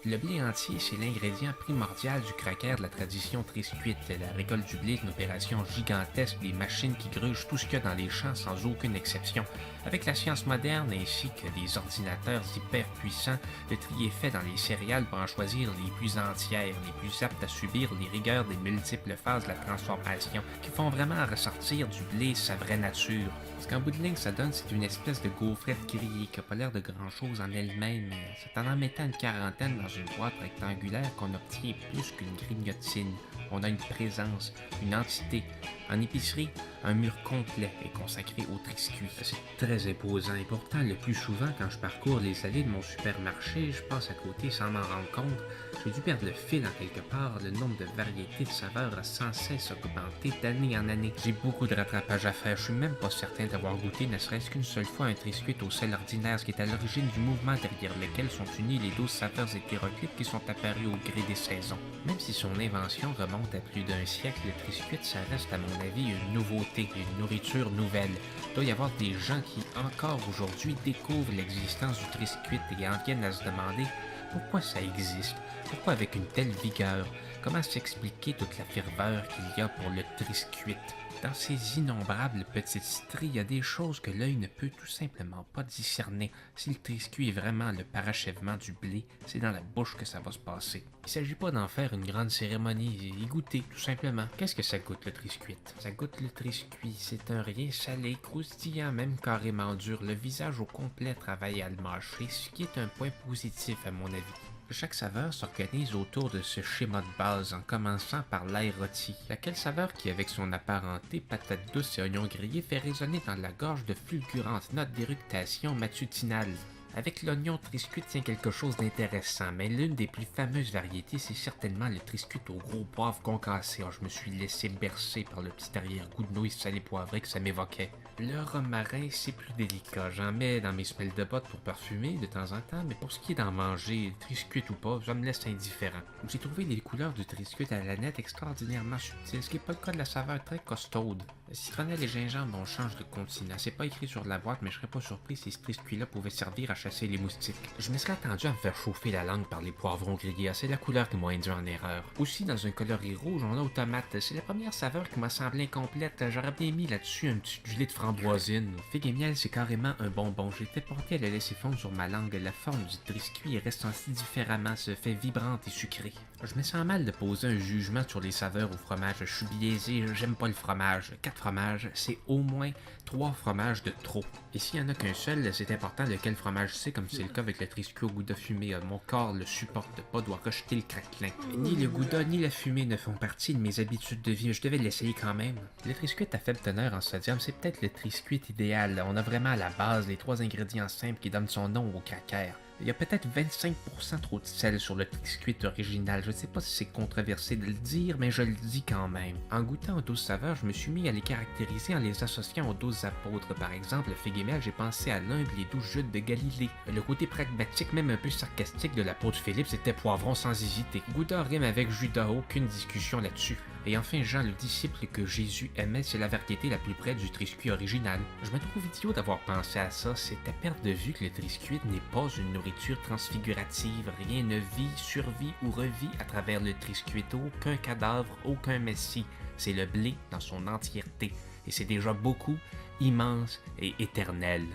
Le blé entier, c'est l'ingrédient primordial du cracker de la tradition Triscuite. La récolte du blé est une opération gigantesque, des machines qui grugent tout ce qu'il y a dans les champs sans aucune exception. Avec la science moderne ainsi que des ordinateurs hyper puissants, le tri est fait dans les céréales pour en choisir les plus entières, les plus aptes à subir les rigueurs des multiples phases de la transformation, qui font vraiment ressortir du blé sa vraie nature. Ce qu'en bout de ligne ça donne, c'est une espèce de gaufrette grillée qui n'a pas l'air de grand chose en elle-même, mais c'est en mettant une quarantaine dans une boîte rectangulaire qu'on obtient plus qu'une grignotine. On a une présence, une entité. En épicerie, un mur complet est consacré au triscuit. C'est très imposant et pourtant, le plus souvent, quand je parcours les allées de mon supermarché, je passe à côté sans m'en rendre compte. J'ai dû perdre le fil en quelque part. Le nombre de variétés de saveurs a sans cesse augmenté d'année en année. J'ai beaucoup de rattrapage à faire. Je suis même pas certain d'avoir goûté ne serait-ce qu'une seule fois un triscuit au sel ordinaire, ce qui est à l'origine du mouvement derrière lequel sont unies les 12 saveurs hétéroclites qui sont apparues au gré des saisons. Même si son invention remonte à plus d'un siècle, le triscuit, ça reste à mon avis une nouveauté, une nourriture nouvelle. Il doit y avoir des gens qui, encore aujourd'hui, découvrent l'existence du triscuit et en viennent à se demander pourquoi ça existe, pourquoi avec une telle vigueur, comment s'expliquer toute la ferveur qu'il y a pour le triscuit. Dans ces innombrables petites citeries, il y a des choses que l'œil ne peut tout simplement pas discerner. Si le triscuit est vraiment le parachèvement du blé, c'est dans la bouche que ça va se passer. Il s'agit pas d'en faire une grande cérémonie, y goûter tout simplement. Qu'est-ce que ça goûte le triscuit? Ça goûte le triscuit, c'est un rien salé, croustillant, même carrément dur. Le visage au complet travaille à le mâcher, ce qui est un point positif à mon avis. Chaque saveur s'organise autour de ce schéma de base, en commençant par l'ail rôti. Laquelle saveur qui, avec son apparenté, patates douces et oignons grillés, fait résonner dans la gorge de fulgurantes notes d'éructation matutinale. Avec l'oignon triscuit tient quelque chose d'intéressant, mais l'une des plus fameuses variétés, c'est certainement le triscuit au gros poivre concassé. Je me suis laissé bercer par le petit arrière-goût de nouilles salées poivrées que ça m'évoquait. Le romarin, c'est plus délicat. J'en mets dans mes semelles de bottes pour parfumer de temps en temps, mais pour ce qui est d'en manger, triscuit ou pas, ça me laisse indifférent. J'ai trouvé les couleurs du triscuit à la nette extraordinairement subtiles, ce qui n'est pas le cas de la saveur très costaude. Citronnelle et gingembre, on change de continent. C'est pas écrit sur la boîte, mais je serais pas surpris si ce triscuit-là pouvait servir à chasser les moustiques. Je me serais attendu à me faire chauffer la langue par les poivrons grillés. C'est la couleur qui m'a induit en erreur. Aussi, dans un coloris rouge, on a aux tomates. C'est la première saveur qui m'a semblé incomplète. J'aurais bien mis là-dessus un petit gelée de framboisine. Figue et miel, c'est carrément un bonbon. J'étais porté à le laisser fondre sur ma langue. La forme du triscuit reste ainsi différemment, se fait vibrante et sucrée. Je me sens mal de poser un jugement sur les saveurs au fromage. Je suis biaisé, j'aime pas le fromage. 4 fromages, c'est au moins 3 fromages de trop. Et s'il y en a qu'un seul, c'est important lequel fromage c'est, comme c'est le cas avec le triscuit au gouda fumé. Mon corps le supporte pas, doit rejeter le craquelin. Ni le gouda ni la fumée ne font partie de mes habitudes de vie, mais je devais l'essayer quand même. Le triscuit à faible teneur en sodium, c'est peut-être le triscuit idéal. On a vraiment à la base les 3 ingrédients simples qui donnent son nom au cracker. Il y a peut-être 25% trop de sel sur le triscuit original. Je ne sais pas si c'est controversé de le dire, mais je le dis quand même. En goûtant aux 12 saveurs, je me suis mis à les caractériser en les associant aux 12 apôtres. Par exemple, le figue et miel, j'ai pensé à l'un des 12 Judes de Galilée. Le côté pragmatique, même un peu sarcastique de l'apôtre Philippe, c'était poivron sans hésiter. Gouda rime avec Judas, aucune discussion là-dessus. Et enfin, Jean, le disciple que Jésus aimait, c'est la variété la plus près du triscuit original. Je me trouve idiot d'avoir pensé à ça, c'est à perte de vue que le triscuit n'est pas une nourriture transfigurative. Rien ne vit, survit ou revit à travers le triscuit. Aucun cadavre, aucun messie. C'est le blé dans son entièreté. Et c'est déjà beaucoup, immense et éternel.